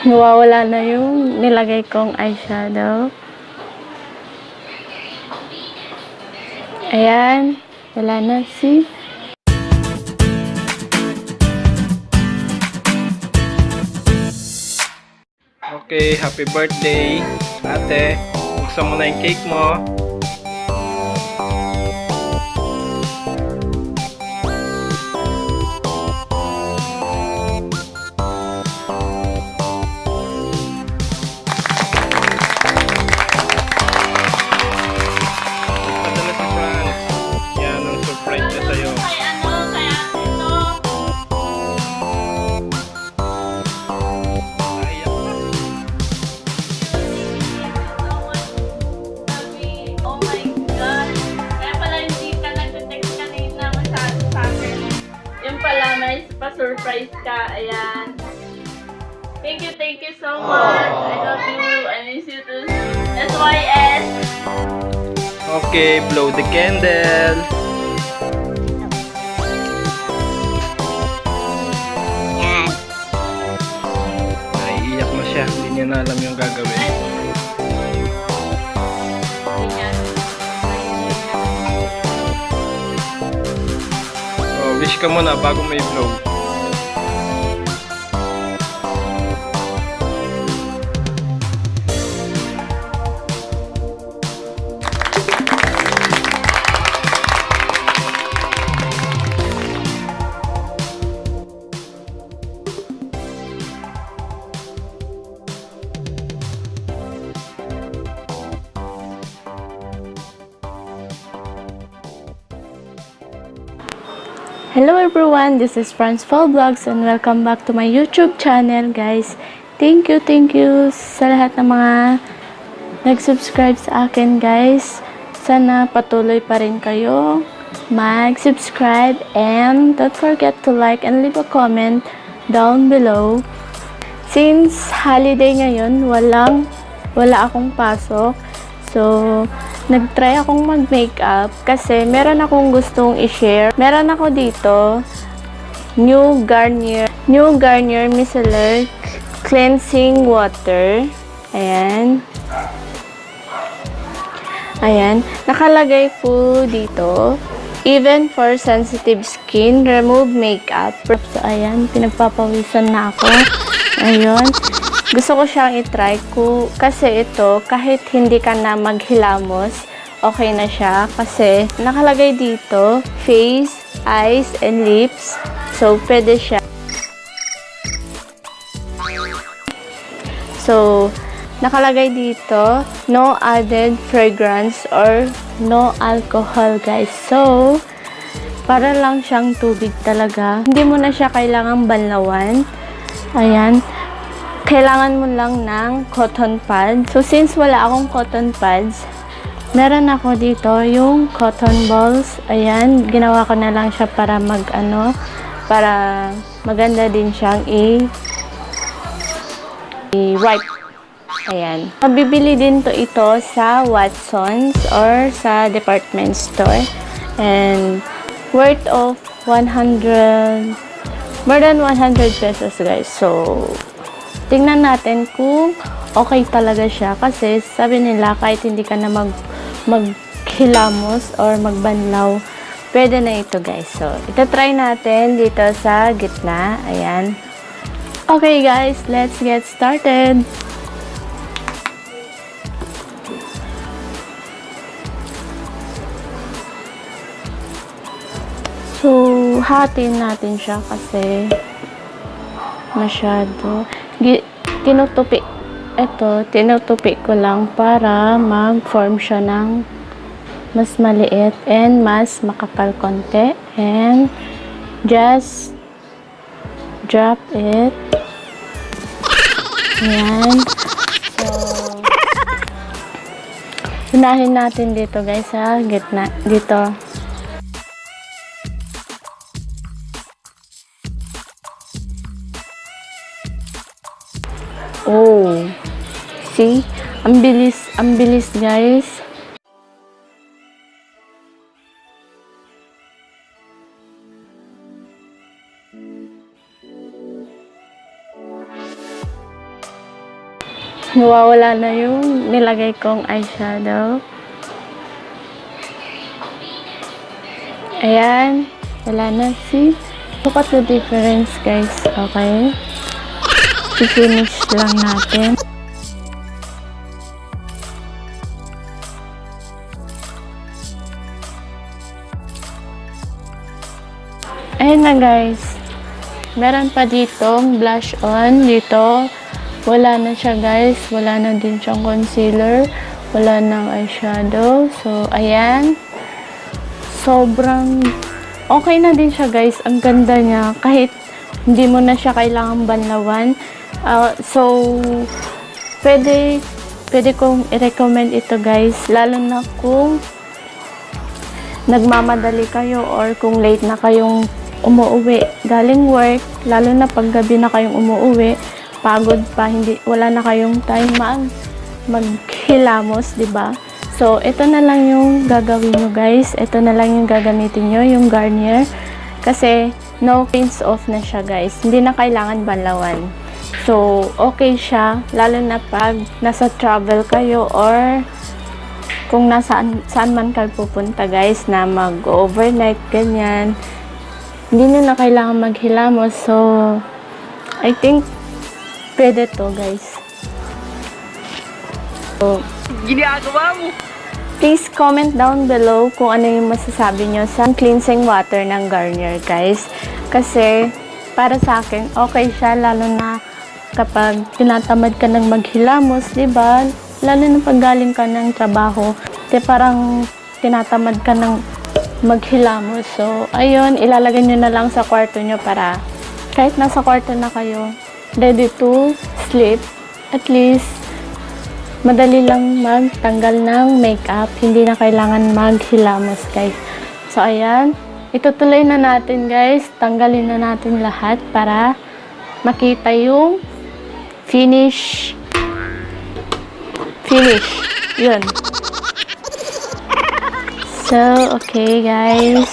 Nawawala na yung nilagay kong eyeshadow. Ayan. Wala na si. Okay, happy birthday, ate. Buksan mo na yung cake mo. Padala si Franz. Yan ang surprise niya sa'yo. Pa-surprise ka. Ayan. Thank you so much. I love you. I miss you too. SYS. Okay, blow the candle. Yan. Naiiyak na siya. Hindi niya na alam yung gagawin. Oh, wish ka muna bago may blow. Hello everyone, this is Faul Vlogs and welcome back to my YouTube channel, guys. Thank you sa lahat ng mga nag-subscribe sa akin, guys. Sana patuloy pa rin kayo mag-subscribe and don't forget to like and leave a comment down below. Since holiday ngayon, wala akong pasok. So, nag-try akong mag-makeup kasi meron akong gustong i-share. Meron ako dito new Garnier Micellar cleansing water. Ayan. Nakalagay po dito, even for sensitive skin, remove makeup. So, ayan, pinagpapawisan na ako. Ayun. Gusto ko siyang i-try ko kasi ito, kahit hindi ka na maghilamos, okay na siya kasi nakalagay dito, face, eyes, and lips. So, pwede siya. So, nakalagay dito, no added fragrance or no alcohol, guys. So, para lang siyang tubig talaga. Hindi mo na siya kailangang banlawan. Ayan. Kailangan mo lang ng cotton pads. So, since wala akong cotton pads, meron ako dito yung cotton balls. Ayan, ginawa ko na lang siya para para maganda din siyang i-wipe. Ayan. Mabibili din ito sa Watsons or sa department store. And worth of more than 100 pesos, guys. So, tingnan natin kung okay talaga siya kasi sabi nila kahit hindi ka na maghilamos or magbanlaw, pwede na ito, guys. So, ito-try natin dito sa gitna. Ayan. Okay, guys, let's get started. So, hatin natin siya kasi masyado. Tinutupi ko lang para mag-form siya ng mas maliit and mas makapal konti. And just drop it. Ayan. So, unahin natin dito, guys, sa gitna. Dito. Oh, see? Ang bilis, guys. nawawala na yung nilagay kong eyeshadow. Ayan. Wala na. See? Look at the difference, guys. Okay? I-finish lang natin. Ayan na, guys. Meron pa ditong blush on. Dito. Wala na siya, guys. Wala na din siyang concealer. Wala nang eyeshadow. So, ayan. Sobrang okay na din siya, guys. Ang ganda niya. Kahit hindi mo na siya kailangan banlawan. So, pwede kong i-recommend ito, guys. Lalo na kung nagmamadali kayo or kung late na kayong umuuwi galing work. Lalo na pag gabi na kayong umuuwi. Pagod pa. Wala na kayong time maghilamos, diba? So, ito na lang yung gagawin nyo, guys. Ito na lang yung gagamitin nyo, yung Garnier. Kasi, no rinse off na siya, guys. Hindi na kailangan banlawan. So, okay siya. Lalo na pag nasa travel kayo or kung saan man kayo pupunta, guys, na mag-overnight, ganyan. Hindi nyo na kailangan maghilamos. So, I think, pwede to, guys. So, ginagawa mo. Please comment down below kung ano yung masasabi nyo sa cleansing water ng Garnier, guys. Kasi, para sa akin, okay siya. Lalo na kapag tinatamad ka ng maghilamos, diba? Lalo na pag galing ka ng trabaho. Parang tinatamad ka ng maghilamos. So, ayun, ilalagay nyo na lang sa kwarto nyo para kahit nasa kwarto na kayo, ready to sleep. At least, madali lang magtanggal ng makeup. Hindi na kailangan maghilamos, guys. So, ayan. Itutuloy na natin, guys. Tanggalin na natin lahat para makita yung finish. Yun. So, okay, guys.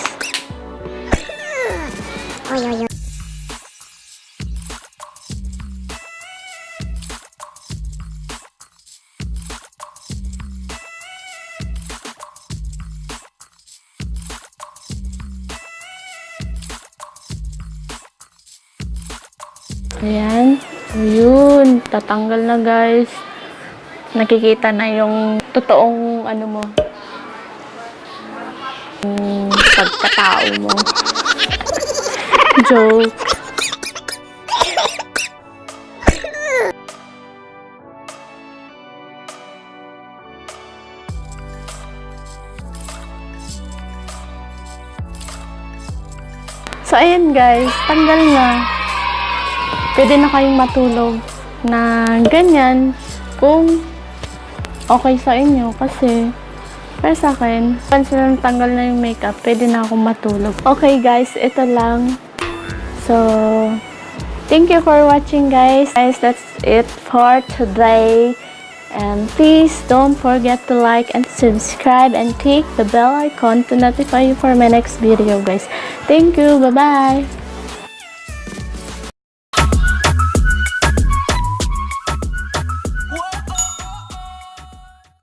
Ayan. Ayun. Tatanggal na, guys. Nakikita na yung totoong ano mo. Yung pagkatao mo. Joke. So, ayan, guys. Tanggal na. Pwede na kayong matulog na ganyan kung okay sa inyo kasi para sa akin, once na tanggal na yung makeup, pwede na akong matulog. Okay, guys, ito lang. So, thank you for watching, guys. Guys, that's it for today. And please don't forget to like and subscribe and click the bell icon to notify you for my next video, guys. Thank you. Bye-bye.